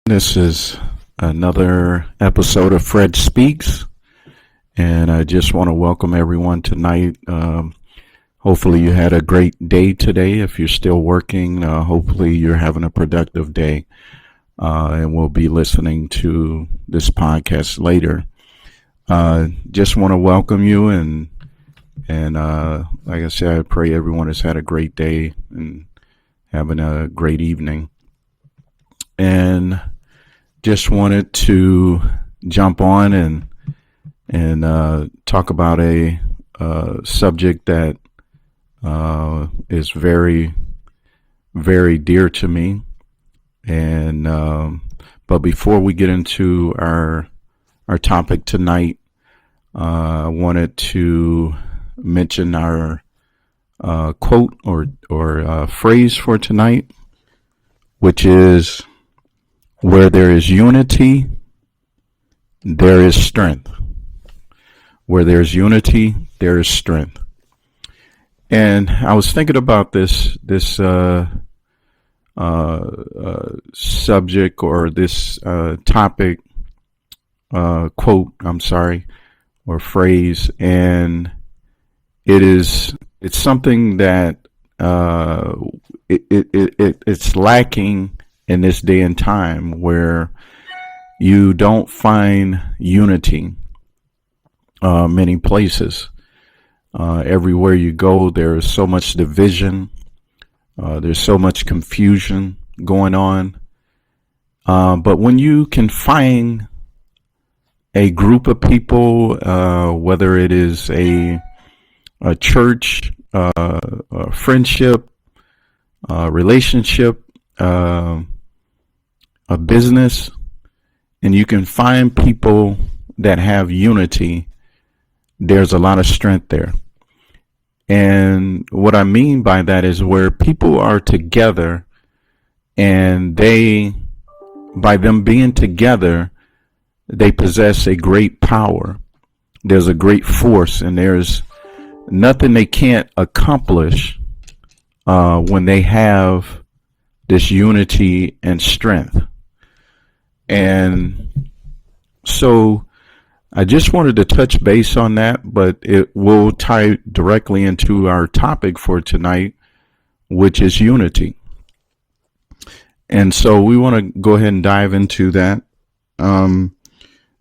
This is another episode of Fred Speaks, and I just want to welcome everyone tonight. Hopefully, you had a great day today. If you're still working, hopefully, you're having a productive day, and we'll be listening to this podcast later. Just want to welcome you, and like I said, I pray everyone has had a great day and having a great evening. And just wanted to jump on and talk about a subject that is very, very dear to me. And but before we get into our topic tonight, I wanted to mention our quote or phrase for tonight, which is, "Where there is unity, there is strength." Where there's unity, there is strength. And I was thinking about this subject or this topic, quote, or phrase, and it's something that it's lacking in this day and time, where you don't find unity many places. Everywhere you go, there is so much division. There's so much confusion going on. But when you can find a group of people, whether it is a church, a friendship, a relationship, a business, and you can find people that have unity, there's a lot of strength there. And what I mean by that is where people are together, and by them being together, they possess a great power. There's a great force, and there's nothing they can't accomplish when they have this unity and strength. And so I just wanted to touch base on that, but it will tie directly into our topic for tonight, which is unity. And so we want to go ahead and dive into that. And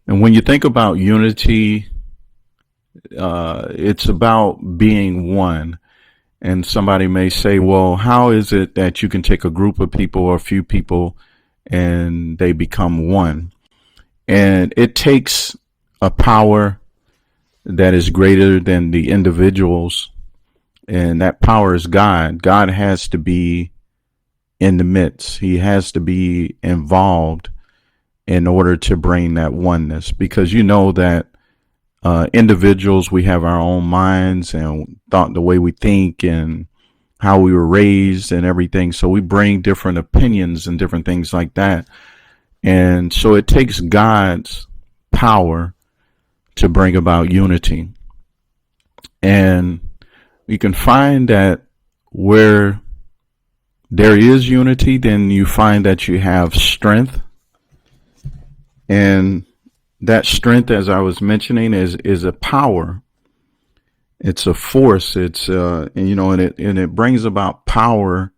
when you think about unity, it's about being one. And somebody may say, well, how is it that you can take a group of people or a few people and they become one? And it takes a power that is greater than the individuals, and that power is God. God has to be in the midst. He has to be involved in order to bring that oneness, because you know that individuals, we have our own minds and the way we think and how we were raised and everything. So we bring different opinions and different things like that. And so it takes God's power to bring about unity. And you can find that where there is unity, then you find that you have strength. And that strength, as I was mentioning, is a power. It's a force. It's and it brings about power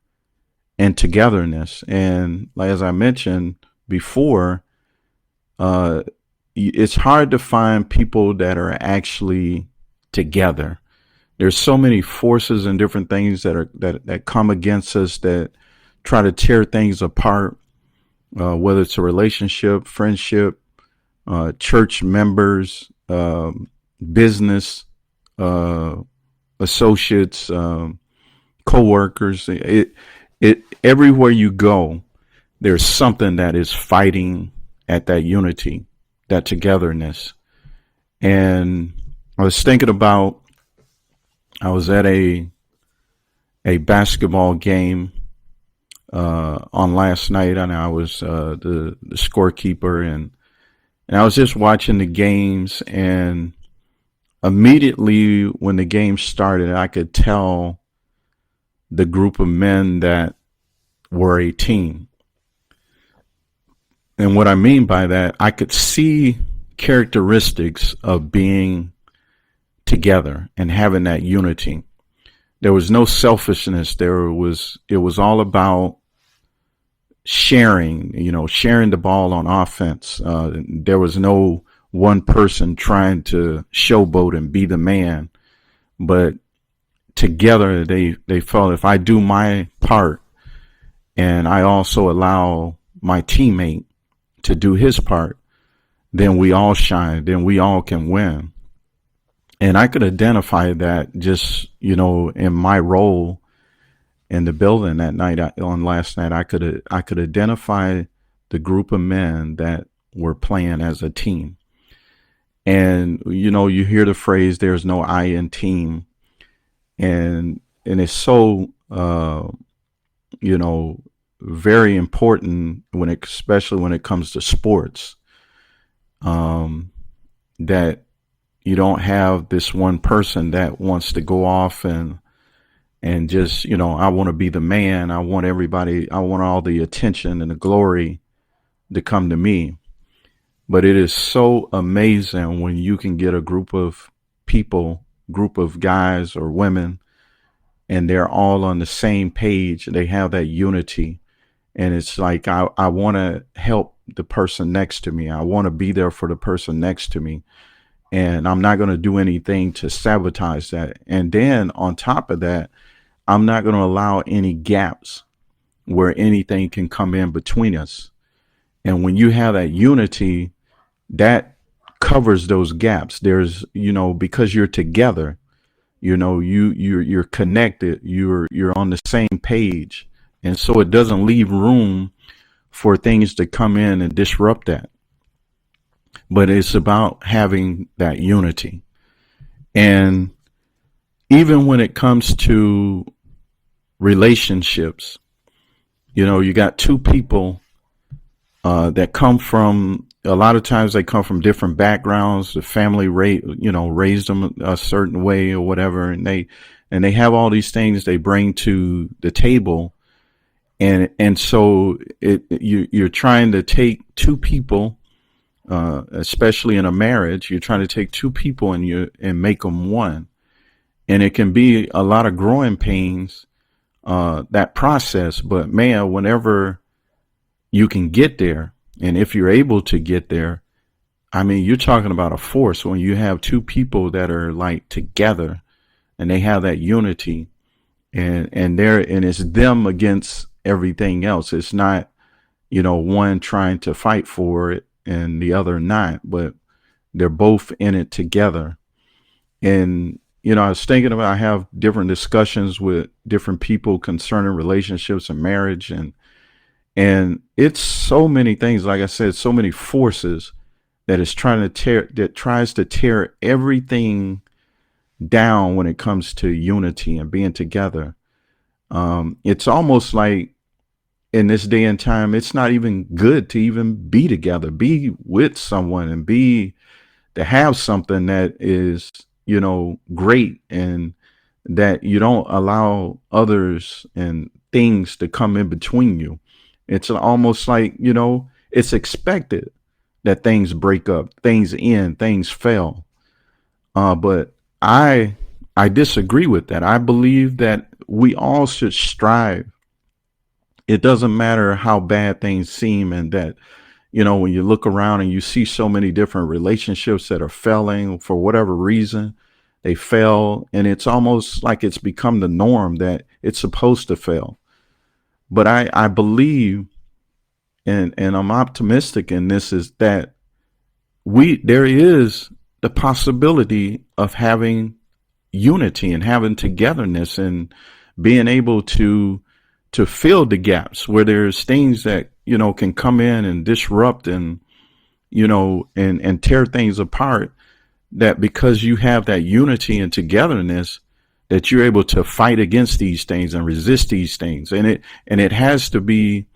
and togetherness. And as I mentioned before, it's hard to find people that are actually together. There's so many forces and different things that come against us, that try to tear things apart, whether it's a relationship, friendship, church members, business, associates, co-workers. It everywhere you go, there's something that is fighting at that unity, that togetherness. And I was thinking about, I was at a basketball game on last night, and I was the scorekeeper, and I was just watching the games, and immediately when the game started, I could tell the group of men that were a team. And what I mean by that, I could see characteristics of being together and having that unity. There was no selfishness. It was all about sharing, sharing the ball on offense. There was no one person trying to showboat and be the man, but together they felt, if I do my part and I also allow my teammate to do his part, then we all shine, then we all can win. And I could identify that just, in my role in the building that night, on last night. I could identify the group of men that were playing as a team. And, you hear the phrase, there's no I in team. And it's so, very important especially when it comes to sports, that you don't have this one person that wants to go off and just, I want to be the man. I want all the attention and the glory to come to me. But it is so amazing when you can get a group of people, group of guys or women, and they're all on the same page. They have that unity. And it's like, I want to help the person next to me. I want to be there for the person next to me. And I'm not going to do anything to sabotage that. And then on top of that, I'm not going to allow any gaps where anything can come in between us. And when you have that unity, that covers those gaps. There's, because you're together, you're connected, you're on the same page. And so it doesn't leave room for things to come in and disrupt that. But it's about having that unity. And even when it comes to relationships, you got two people that come from, a lot of times they come from different backgrounds. The family raised them a certain way or whatever, and they have all these things they bring to the table. And so you're trying to take two people, especially in a marriage, you're trying to take two people and make them one. And it can be a lot of growing pains, that process. But man, whenever you can get there, and if you're able to get there, I mean, you're talking about a force when you have two people that are like together and they have that unity, and it's them against everything else. It's not, one trying to fight for it and the other not, but they're both in it together. And, I was thinking about, I have different discussions with different people concerning relationships and marriage, and it's so many things, like I said, so many forces that tries to tear everything down when it comes to unity and being together. It's almost like in this day and time, it's not even good to even be together, be with someone, and to have something that is, great, and that you don't allow others and things to come in between you. It's almost like, it's expected that things break up, things end, things fail. But I disagree with that. I believe that we all should strive. It doesn't matter how bad things seem, and that, when you look around and you see so many different relationships that are failing for whatever reason, they fail. And it's almost like it's become the norm that it's supposed to fail. But I believe, and I'm optimistic in this, is that there is the possibility of having unity and having togetherness and being able to fill the gaps where there's things that, can come in and disrupt and, and tear things apart, that because you have that unity and togetherness, that you're able to fight against these things and resist these things. And it has to be,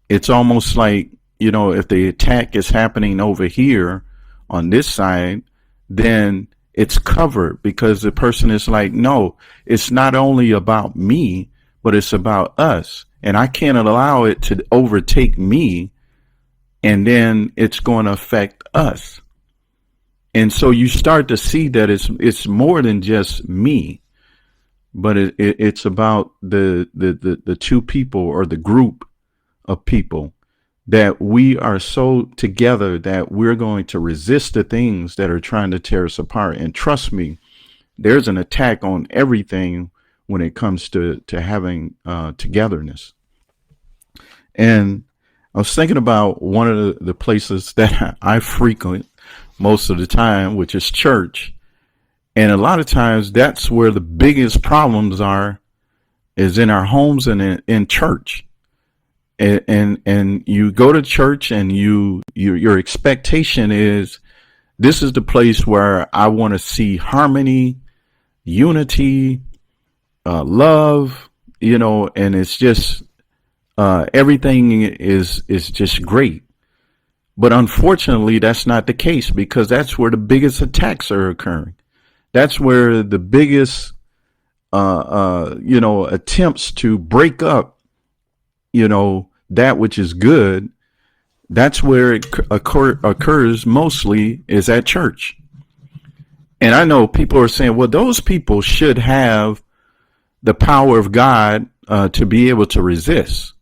it's almost like, if the attack is happening over here on this side, then it's covered, because the person is like, no, it's not only about me, but it's about us. And I can't allow it to overtake me and then it's going to affect us. And so you start to see that it's more than just me, but it's about the two people or the group of people, that we are so together that we're going to resist the things that are trying to tear us apart. And trust me, there's an attack on everything when it comes to having togetherness. And I was thinking about one of the places that I frequent most of the time, which is church. And a lot of times that's where the biggest problems are, is in our homes and in church. And you go to church and your expectation is, this is the place where I want to see harmony, unity, love, and it's just everything is just great. But unfortunately, that's not the case, because that's where the biggest attacks are occurring. That's where the biggest, attempts to break up, that which is good. That's where it occurs mostly, is at church. And I know people are saying, well, those people should have the power of God to be able to resist.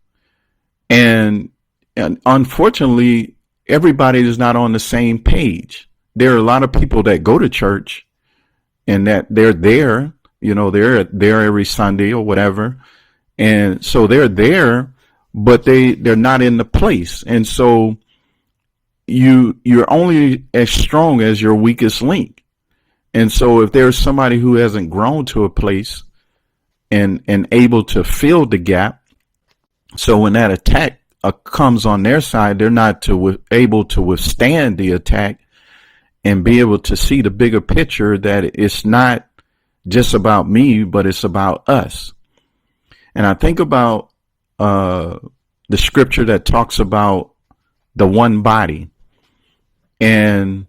And unfortunately, everybody is not on the same page. There are a lot of people that go to church and that they're there, they're there every Sunday or whatever. And so they're there, but they're not in the place. And so you're only as strong as your weakest link. And so if there's somebody who hasn't grown to a place and able to fill the gap, so when that attack comes on their side, they're not able to withstand the attack and be able to see the bigger picture, that it's not just about me, but it's about us. And I think about the scripture that talks about the one body, and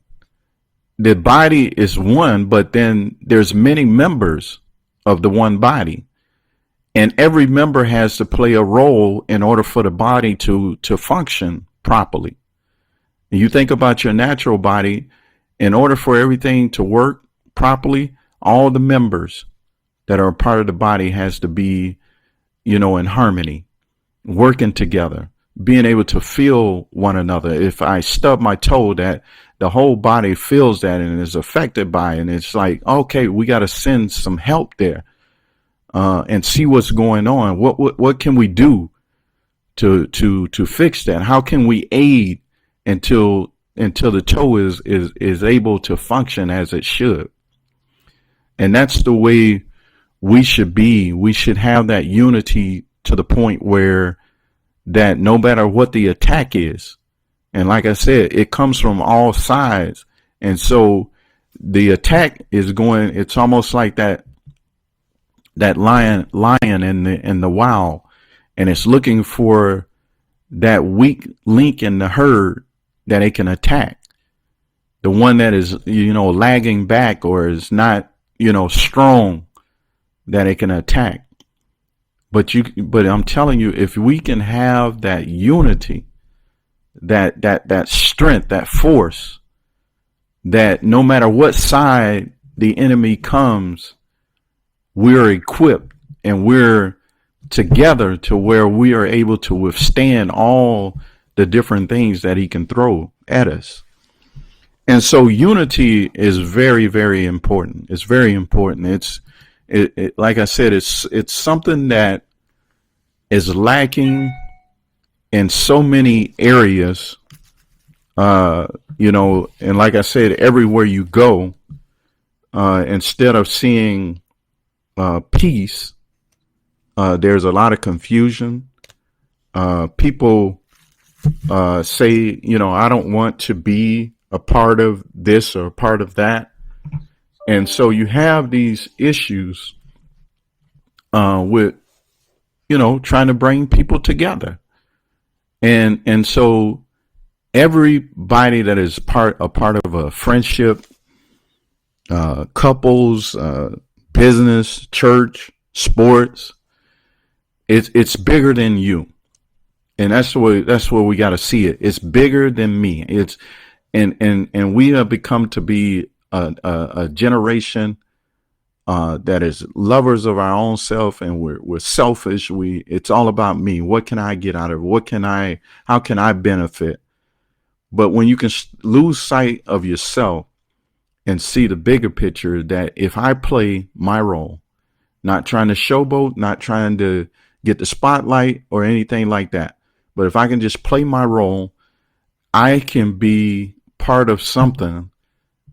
the body is one, but then there's many members of the one body. And every member has to play a role in order for the body to function properly. And you think about your natural body, in order for everything to work properly, all the members that are a part of the body has to be, in harmony, working together, being able to feel one another. If I stub my toe, that the whole body feels that and is affected by it. And it's like, okay, we got to send some help there. And see what's going on. What can we do to fix that? How can we aid until the toe is able to function as it should? And that's the way we should be. We should have that unity to the point where that no matter what the attack is, and like I said, it comes from all sides. And so the attack is going, it's almost like that lion in the wild, and it's looking for that weak link in the herd that it can attack. The one that is, lagging back or is not, strong, that it can attack. But I'm telling you, if we can have that unity, that strength, that force, that no matter what side the enemy comes, we're equipped and we're together to where we are able to withstand all the different things that he can throw at us. And so unity is very, very important. It's very important. It's like I said, it's something that is lacking in so many areas, and like I said, everywhere you go, instead of seeing peace, there's a lot of confusion. People say, I don't want to be a part of this or a part of that. And so you have these issues with, trying to bring people together. And so everybody that is a part of a friendship, couples, business, church, sports, it's bigger than you. And that's where we got to see it. It's bigger than me. It's and we have become to be a generation that is lovers of our own self, and we're selfish. It's all about me. What can I get out of it? How can I benefit? But when you can lose sight of yourself and see the bigger picture, that if I play my role, not trying to showboat, not trying to get the spotlight or anything like that, but if I can just play my role, I can be part of something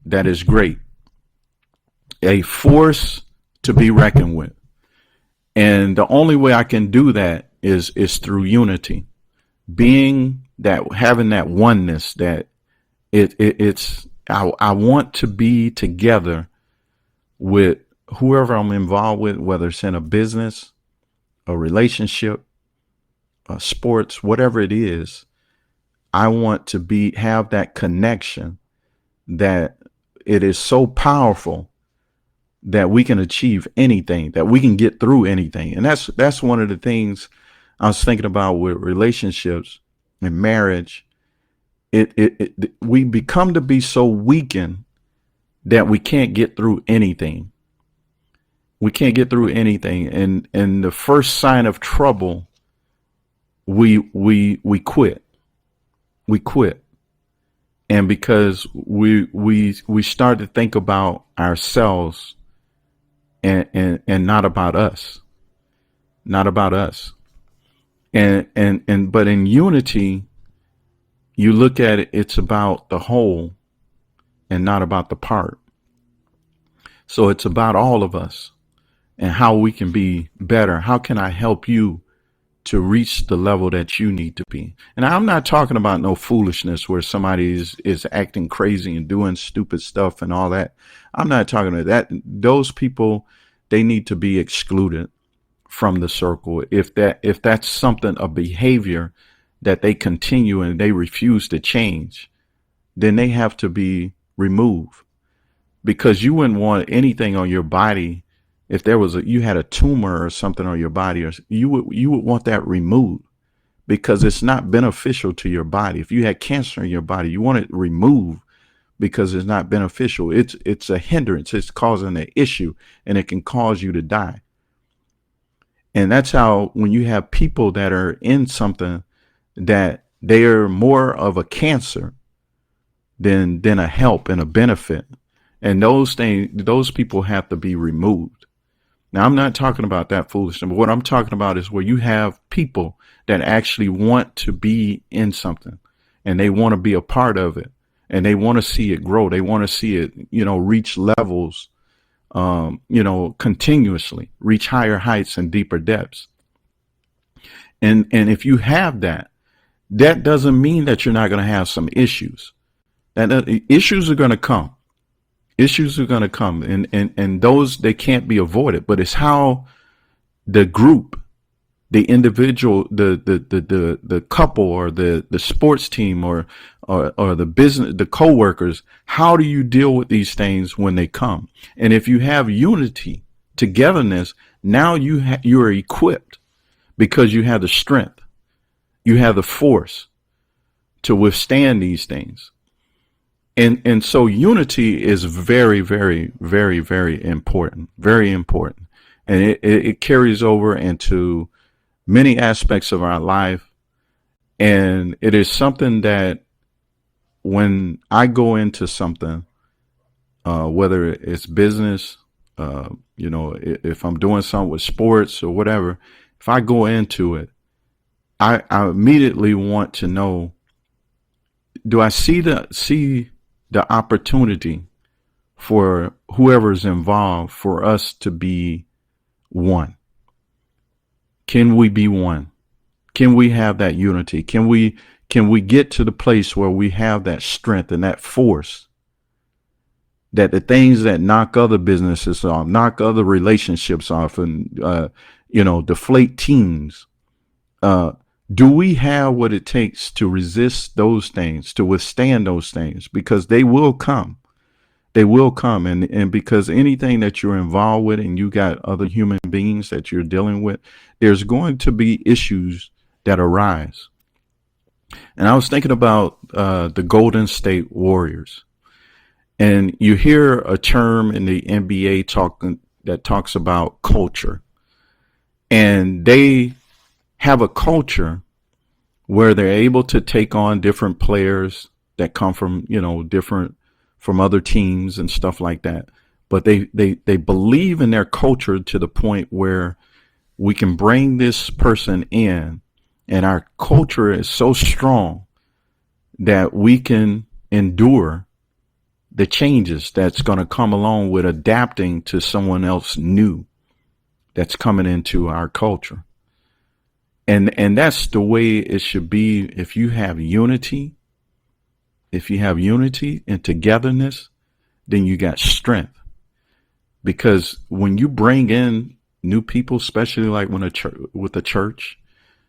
that is great, a force to be reckoned with. And the only way I can do that is through unity, being that, having that oneness, that I want to be together with whoever I'm involved with, whether it's in a business, a relationship, sports, whatever it is. I want to have that connection, that it is so powerful that we can achieve anything, that we can get through anything. And that's one of the things I was thinking about with relationships and marriage. We become to be so weakened that we can't get through anything. We can't get through anything. And the first sign of trouble, we quit. We quit. And because we start to think about ourselves and not about us. Not about us. But in unity, you look at it, it's about the whole and not about the part. So it's about all of us and how we can be better. How can I help you to reach the level that you need to be? And I'm not talking about no foolishness where somebody is acting crazy and doing stupid stuff and all that. I'm not talking about that. Those people, they need to be excluded from the circle. If that's something, a behavior that they continue and they refuse to change, then they have to be removed. Because you wouldn't want anything on your body. If there was you had a tumor or something on your body, or you would want that removed, because it's not beneficial to your body. If you had cancer in your body, you want it removed because it's not beneficial. It's a hindrance. It's causing an issue, and it can cause you to die. And that's how, when you have people that are in something, that they are more of a cancer than a help and a benefit. And those people have to be removed. Now, I'm not talking about that foolishness, but what I'm talking about is where you have people that actually want to be in something, and they want to be a part of it, and they want to see it grow. They want to see it, reach levels, continuously, reach higher heights and deeper depths. And if you have that doesn't mean that you're not going to have some issues. Issues are going to come. Issues are going to come, and those, they can't be avoided. But it's how the group, the individual, the couple, or the sports team, or the business, the coworkers, how do you deal with these things when they come? And if you have unity, togetherness, now you are equipped, because you have the strength, you have the force to withstand these things. And so unity is very, very, very, very important, very important. And it carries over into many aspects of our life. And it is something that when I go into something, whether it's business, if I'm doing something with sports or whatever, if I go into it, I immediately want to know, do I see the opportunity for whoever's involved for us to be one? Can we be one? Can we have that unity? Can we get to the place where we have that strength and that force, that the things that knock other businesses off, knock other relationships off, and deflate teams, do we have what it takes to resist those things, to withstand those things? Because they will come. They will come. And because anything that you're involved with, and you got other human beings that you're dealing with, there's going to be issues that arise. And I was thinking about the Golden State Warriors. And you hear a term in the NBA that talks about culture. And they have a culture where they're able to take on different players that come from, different from other teams and stuff like that. But they believe in their culture to the point where we can bring this person in, and our culture is so strong that we can endure the changes that's going to come along with adapting to someone else new that's coming into our culture. And that's the way it should be. If you have unity and togetherness, then you got strength. Because when you bring in new people, especially like with a church,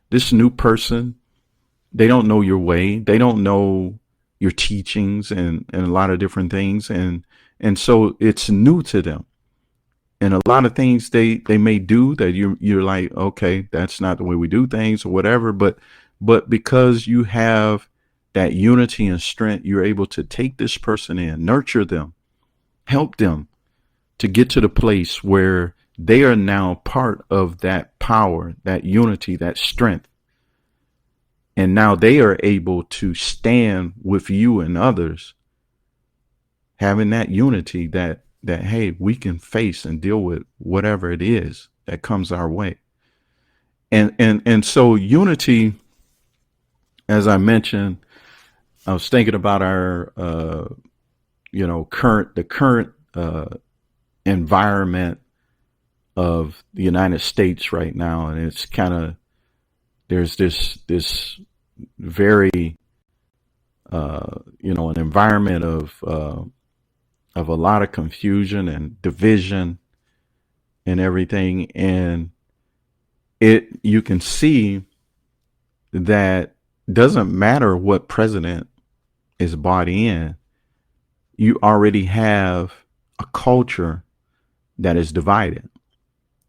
this new person, they don't know your way. They don't know your teachings and a lot of different things. And so it's new to them. And a lot of things they may do that you're like, okay, that's not the way we do things or whatever. But because you have that unity and strength, you're able to take this person in, nurture them, help them to get to the place where they are now part of that power, that unity, that strength. And now they are able to stand with you and others, having that unity that hey, we can face and deal with whatever it is that comes our way. And so unity, as I mentioned, I was thinking about our current environment of the United States right now, and it's kind of, there's this very an environment of a lot of confusion and division and everything. And you can see that doesn't matter what president is bought in, you already have a culture that is divided.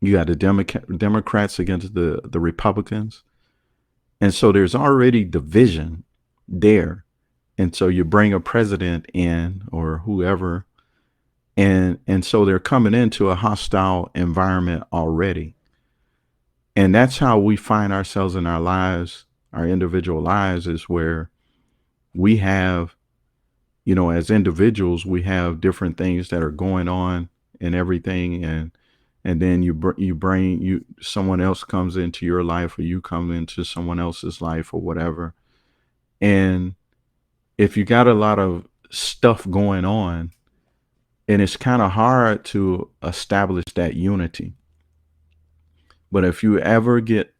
You got the Democrats against the Republicans. And so there's already division there. And so you bring a president in or whoever, and so they're coming into a hostile environment already. And that's how we find ourselves in our lives, our individual lives, is where we have, as individuals, we have different things that are going on and everything. And then someone else comes into your life, or you come into someone else's life or whatever. And if you got a lot of stuff going on, and it's kind of hard to establish that unity. But if you ever get,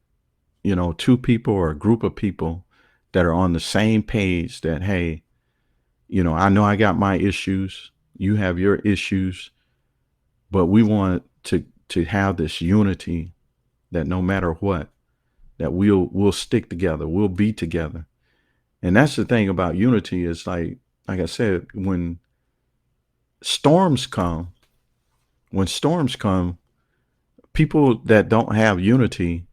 two people or a group of people that are on the same page, that, hey, I know I got my issues, you have your issues, but we want to have this unity, that no matter what, that we'll stick together, we'll be together. And that's the thing about unity, is like I said, when storms come, people that don't have unity,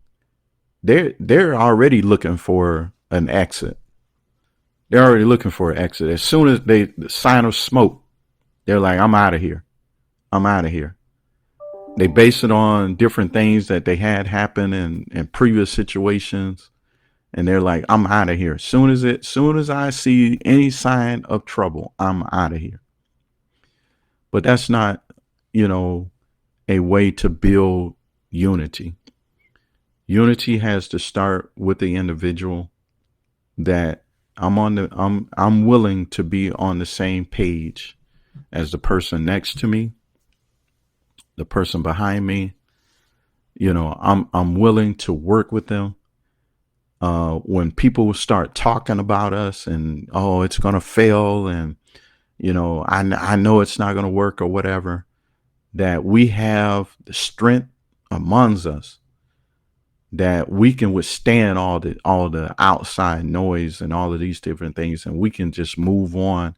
they're already looking for an exit. They're already looking for an exit. As soon as the sign of smoke, they're like, I'm out of here. I'm out of here. They base it on different things that they had happen in previous situations. And they're like, I'm out of here. Soon as I see any sign of trouble, I'm out of here. But that's not, a way to build unity. Unity has to start with the individual, that I'm willing to be on the same page as the person next to me, the person behind me. I'm willing to work with them. When people start talking about us and, oh, it's going to fail, and, I know it's not going to work or whatever, that we have the strength amongst us, that we can withstand all the outside noise and all of these different things. And we can just move on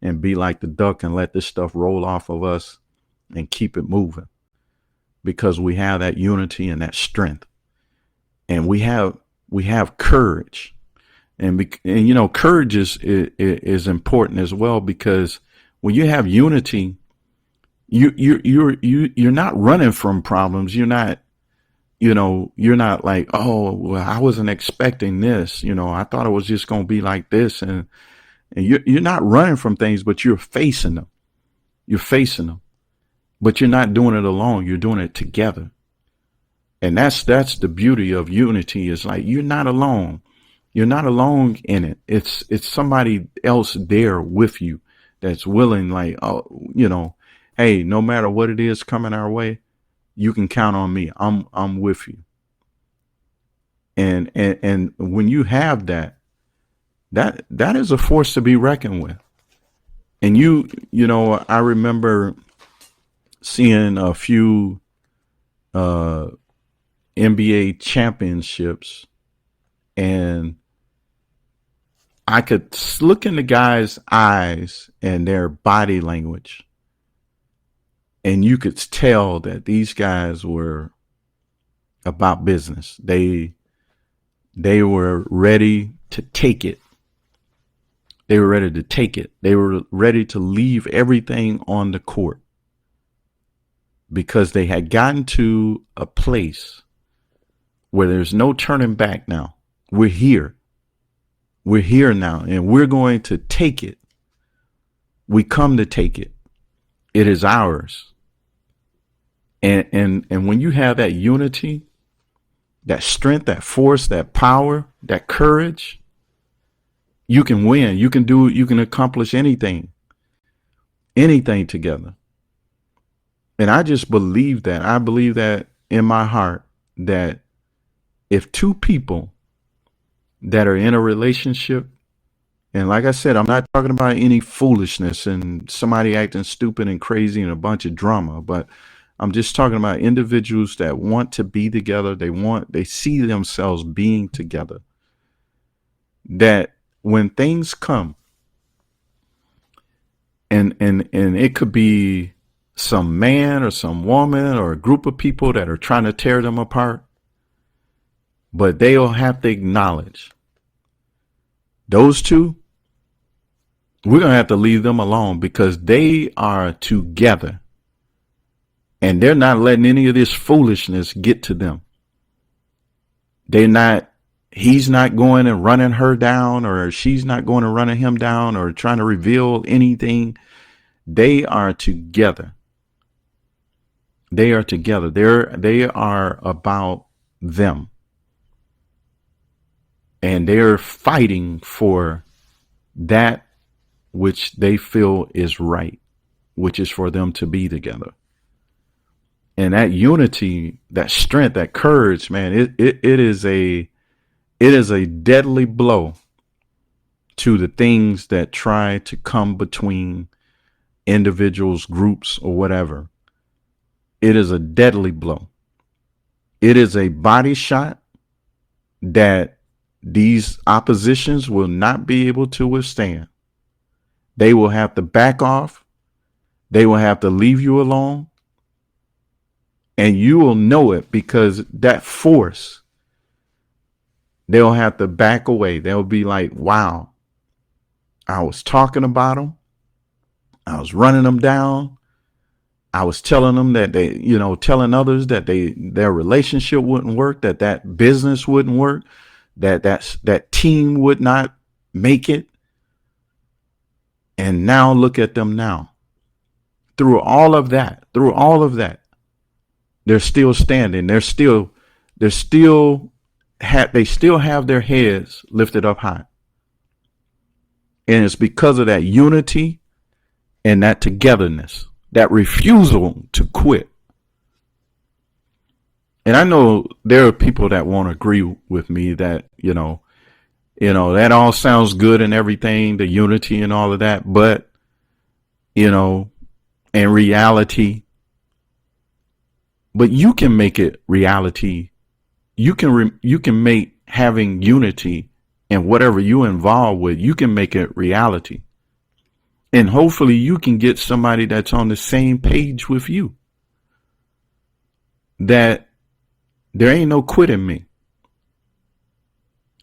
and be like the duck and let this stuff roll off of us and keep it moving, because we have that unity and that strength. And we have courage. And you know, courage is important as well, because when you have unity, you're not running from problems. You're not, you know, you're not like, oh, well, I wasn't expecting this. You know, I thought it was just going to be like this. And you're not running from things, but you're facing them. You're facing them, but you're not doing it alone. You're doing it together. And that's the beauty of unity, is like, you're not alone. You're not alone in it. It's somebody else there with you that's willing, like, oh, you know, hey, no matter what it is coming our way, you can count on me. I'm with you. And when you have that is a force to be reckoned with. And you know, I remember seeing a few NBA championships, and I could look in the guys' eyes and their body language, and you could tell that these guys were about business. They were ready to take it. They were ready to take it. They were ready to leave everything on the court, because they had gotten to a place where there's no turning back now. We're here. We're here now, and we're going to take it. We come to take it. It is ours. And when you have that unity, that strength, that force, that power, that courage, you can win. You can accomplish anything together. And I just believe that. I believe that in my heart, that if two people that are in a relationship, and like I said, I'm not talking about any foolishness and somebody acting stupid and crazy and a bunch of drama, but I'm just talking about individuals that want to be together. They see themselves being together. That when things come, and it could be some man or some woman or a group of people that are trying to tear them apart, but they'll have to acknowledge those two. We're going to have to leave them alone, because they are together, and they're not letting any of this foolishness get to them. He's not going and running her down, or she's not going and running him down, or trying to reveal anything. They are together. They are together. They are about them. And they're fighting for that which they feel is right, which is for them to be together. And that unity, that strength, that courage, man, it is a deadly blow to the things that try to come between individuals, groups, or whatever. It is a deadly blow. It is a body shot that these oppositions will not be able to withstand. They will have to back off. They will have to leave you alone. And you will know it, because that force, they'll have to back away. They'll be like, wow, I was talking about them. I was running them down. I was telling them that telling others that their relationship wouldn't work, that business wouldn't work, that team would not make it. And now look at them now. Through all of that, they're still standing. They still have their heads lifted up high. And it's because of that unity and that togetherness, that refusal to quit. And I know there are people that won't agree with me that, that all sounds good and everything, the unity and all of that. But, in reality, but you can make it reality. You can make having unity and whatever you involved with, you can make it reality. And hopefully you can get somebody that's on the same page with you. That there ain't no quitting me.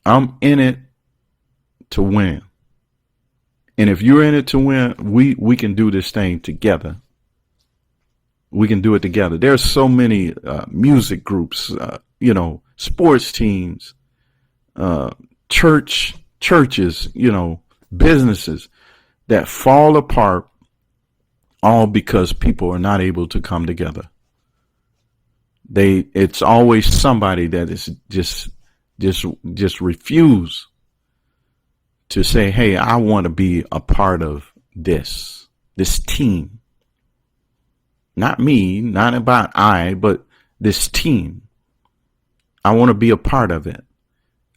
I'm in it to win. And if you're in it to win, we can do this thing together. We can do it together. There's so many music groups, sports teams, churches, businesses that fall apart all because people are not able to come together. It's always somebody that is just refuse to say, hey, I want to be a part of this team. Not me, not about but this team. I want to be a part of it.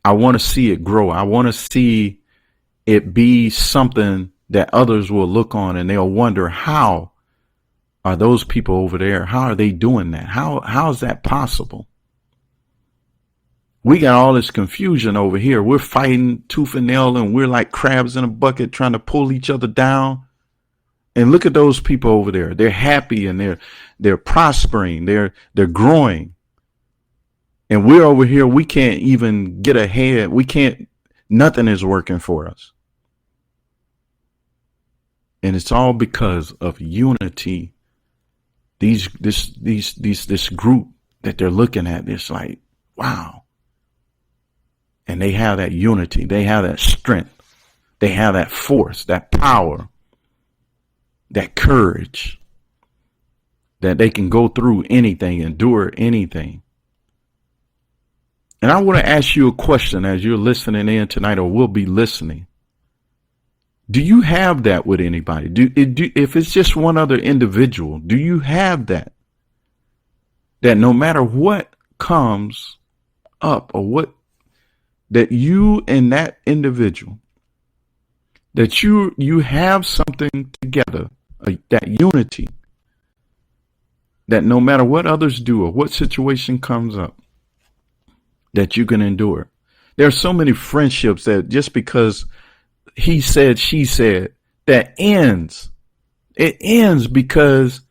I want to see it grow. I want to see it be something that others will look on and they'll wonder, how are those people over there? How are they doing that? How is that possible? We got all this confusion over here. We're fighting tooth and nail and we're like crabs in a bucket trying to pull each other down. And look at those people over there. They're happy and they're prospering. They're growing. And we're over here. We can't even get ahead. Nothing is working for us. And it's all because of unity. This group that they're looking at, it's like, wow. And they have that unity. They have that strength. They have that force, that power, that courage, that they can go through anything, endure anything. And I want to ask you a question as you're listening in tonight, or will be listening. Do you have that with anybody? If it's just one other individual, do you have that? That no matter what comes up or what, that you and that individual, that you have something together, that unity, that no matter what others do or what situation comes up, that you can endure. There are so many friendships that just because he said, she said, that ends. It ends because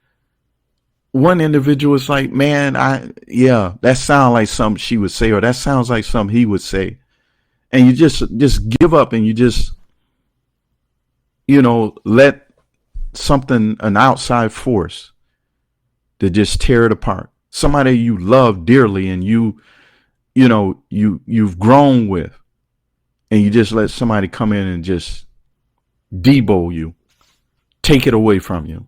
one individual is like, man, that sounds like something she would say, or that sounds like something he would say. And you just give up and you just, let something, an outside force, to just tear it apart. Somebody you love dearly and you've grown with, and you just let somebody come in and just debo you, take it away from you.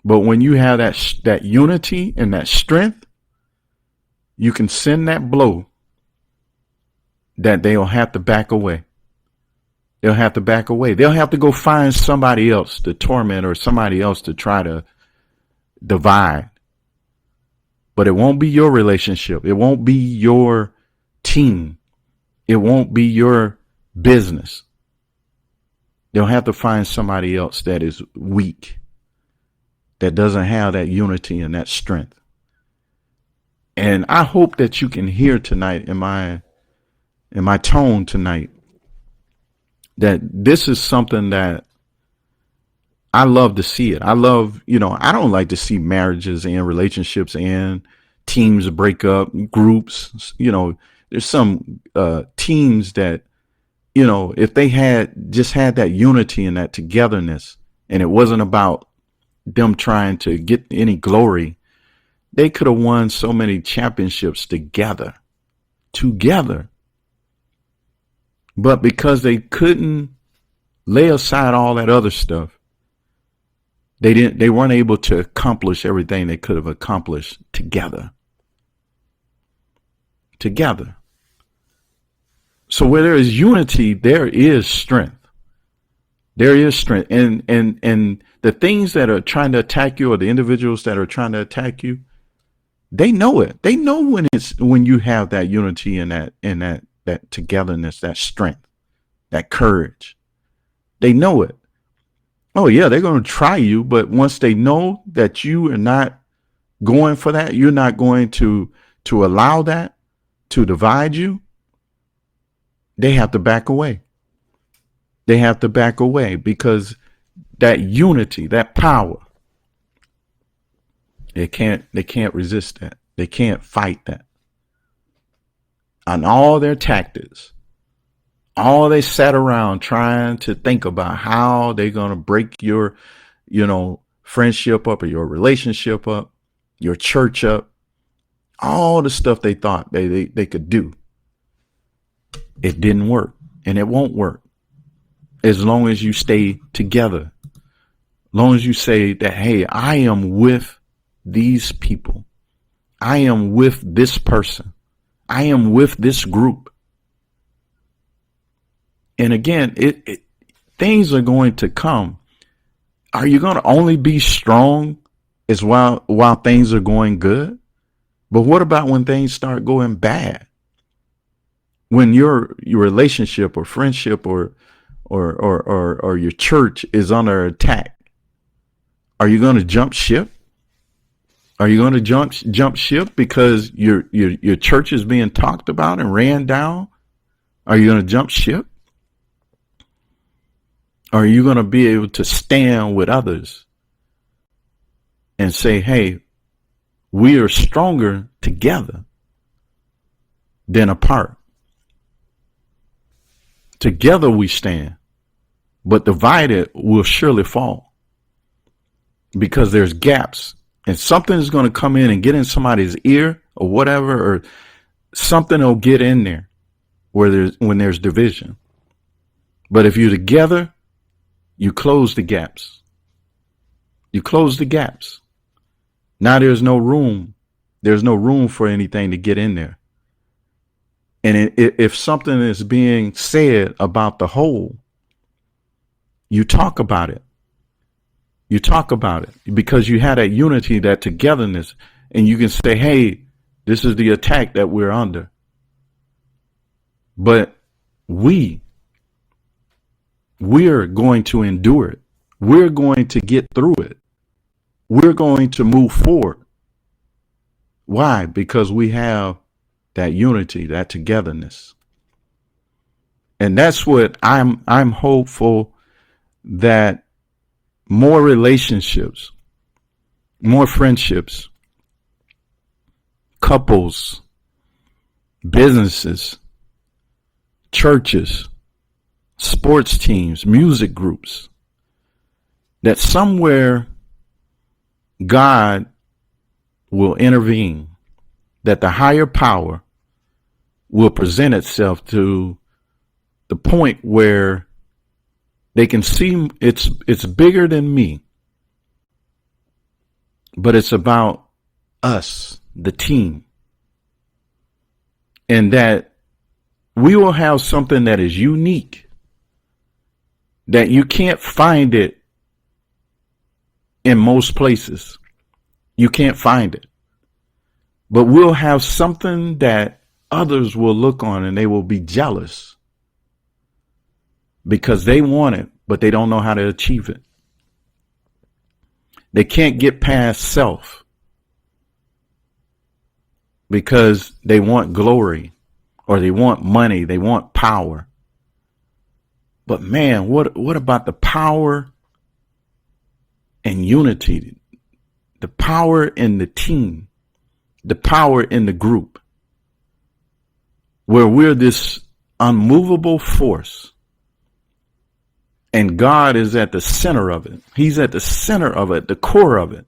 But when you have that unity and that strength, you can send that blow that they'll have to back away. They'll have to back away. They'll have to go find somebody else to torment or somebody else to try to divide. But it won't be your relationship. It won't be your team. It won't be your business. They'll have to find somebody else that is weak, that doesn't have that unity and that strength. And I hope that you can hear tonight in my tone tonight, that this is something that I love to see it. I love, I don't like to see marriages and relationships and teams break up, groups. There's some teams that, if they had that unity and that togetherness, and it wasn't about them trying to get any glory, they could have won so many championships together. But because they couldn't lay aside all that other stuff, they weren't able to accomplish everything they could have accomplished together. So where there is unity, there is strength. There is strength. And the things that are trying to attack you, or the individuals that are trying to attack you, they know it. They know when you have that unity and that togetherness, that strength, that courage. They know it. Oh yeah, they're going to try you, but once they know that you are not going for that, you're not going to allow that to divide you, they have to back away. They have to back away because that unity, that power, they can't resist that. They can't fight that. And all their tactics All they sat around trying to think about how they're going to break your, friendship up or your relationship up, your church up, all the stuff they thought they could do. It didn't work, and it won't work as long as you stay together. As long as you say that, hey, I am with these people. I am with this person. I am with this group. And again, things are going to come. Are you going to only be strong as while things are going good? But what about when things start going bad? When your relationship or friendship or your church is under attack, are you going to jump ship? Are you going to jump ship because your church is being talked about and ran down? Are you going to jump ship? Are you going to be able to stand with others and say, hey, we are stronger together than apart? Together we stand, but divided we'll surely fall because there's gaps, and something is going to come in and get in somebody's ear or whatever, or something will get in there when there's division. But if you're together, you close the gaps. You close the gaps. Now there's no room. There's no room for anything to get in there. And if something is being said about the whole, you talk about it. You talk about it because you had that unity, that togetherness, and you can say, hey, this is the attack that we're under. But we're going to endure it. We're going to get through it. We're going to move forward. Why? Because we have that unity, that togetherness. And that's what I'm hopeful that more relationships, more friendships, couples, businesses, churches, sports teams, music groups, that somewhere God will intervene, that the higher power will present itself to the point where they can see it's bigger than me, but it's about us, the team, and that we will have something that is unique, that you can't find it in most places. You can't find it. But we'll have something that others will look on and they will be jealous because they want it, but they don't know how to achieve it. They can't get past self because they want glory or they want money, they want power. But man, what about the power and unity, the power in the team, the power in the group, where we're this unmovable force and God is at the center of it. He's at the center of it, the core of it.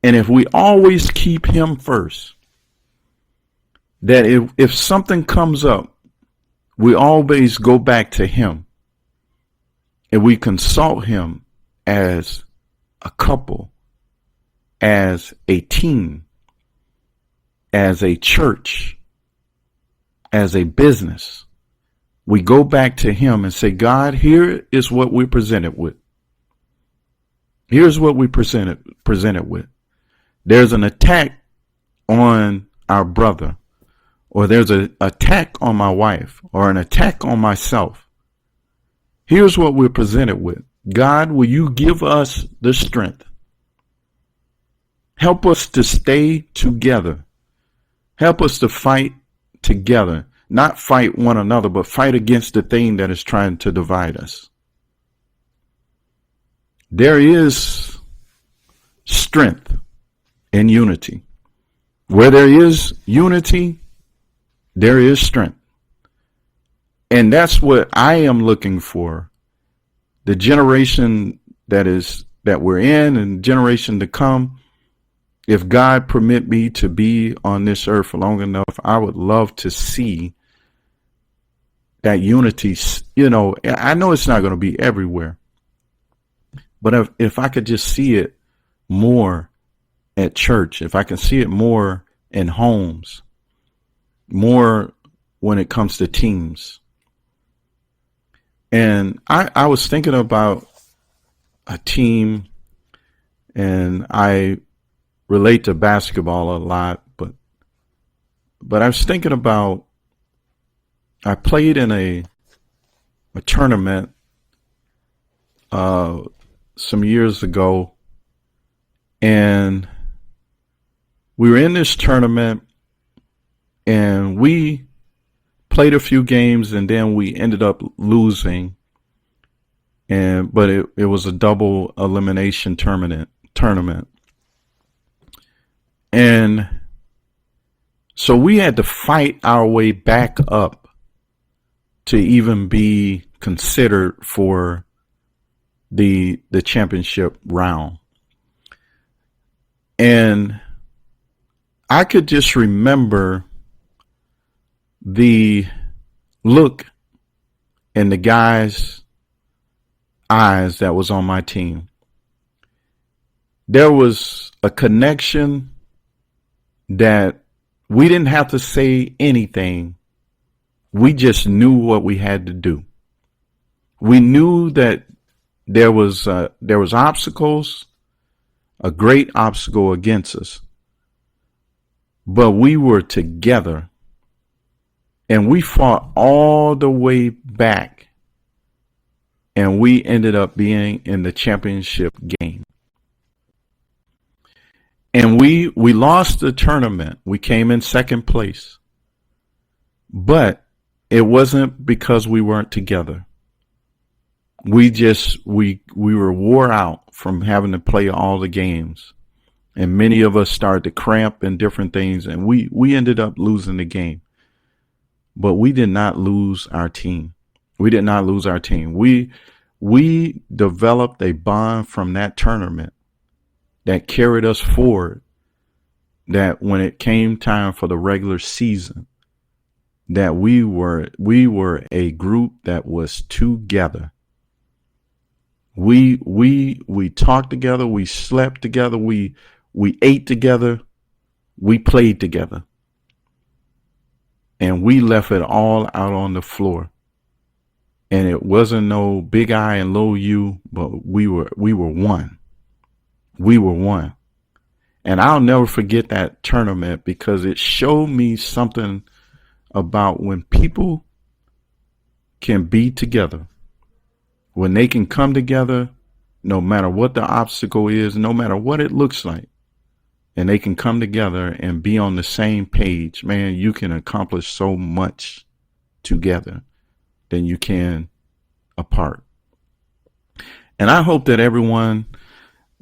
And if we always keep him first, that if something comes up, we always go back to him and we consult him as a couple, as a team, as a church, as a business. We go back to him and say, God, here is what we're presented with. Here's what we presented with. There's an attack on our brother, or there's an attack on my wife, or an attack on myself. Here's what we're presented with. God, will you give us the strength? Help us to stay together. Help us to fight together. Not fight one another, but fight against the thing that is trying to divide us. There is strength in unity. Where there is unity, there is strength. And that's what I am looking for. The generation that we're in and generation to come. If God permit me to be on this earth long enough, I would love to see that unity. I know it's not going to be everywhere, but if I could just see it more at church, if I can see it more in homes, more when it comes to teams. And I was thinking about a team, and I relate to basketball a lot, but I was thinking about, I played in a tournament some years ago, and we were in this tournament, and we played a few games, and then we ended up losing. But it was a double elimination tournament. And so we had to fight our way back up to even be considered for the championship round. And I could just remember the look in the guys' eyes that was on my team. There was a connection that we didn't have to say anything. We just knew what we had to do. We knew that there was obstacles, a great obstacle against us, but we were together, and we fought all the way back, and we ended up being in the championship game. And we lost the tournament. We came in second place. But it wasn't because we weren't together. We were wore out from having to play all the games. And many of us started to cramp and different things, and we ended up losing the game. But we did not lose our team. We did not lose our team. We developed a bond from that tournament that carried us forward, that when it came time for the regular season, that we were a group that was together. We talked together, we slept together, we ate together, we played together. And we left it all out on the floor. And it wasn't no big I and little U, but we were one. We were one. And I'll never forget that tournament, because it showed me something about when people can be together, when they can come together, no matter what the obstacle is, no matter what it looks like, and they can come together and be on the same page, man, you can accomplish so much together than you can apart. And I hope that everyone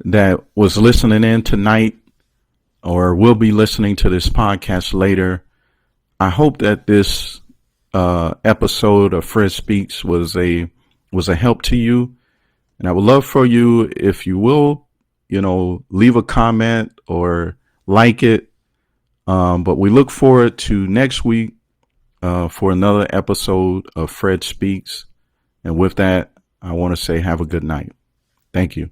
that was listening in tonight, or will be listening to this podcast later, I hope that this episode of Fred Speaks was a help to you. And I would love for you, if you will, leave a comment or like it. But we look forward to next week for another episode of Fred Speaks. And with that, I want to say have a good night. Thank you.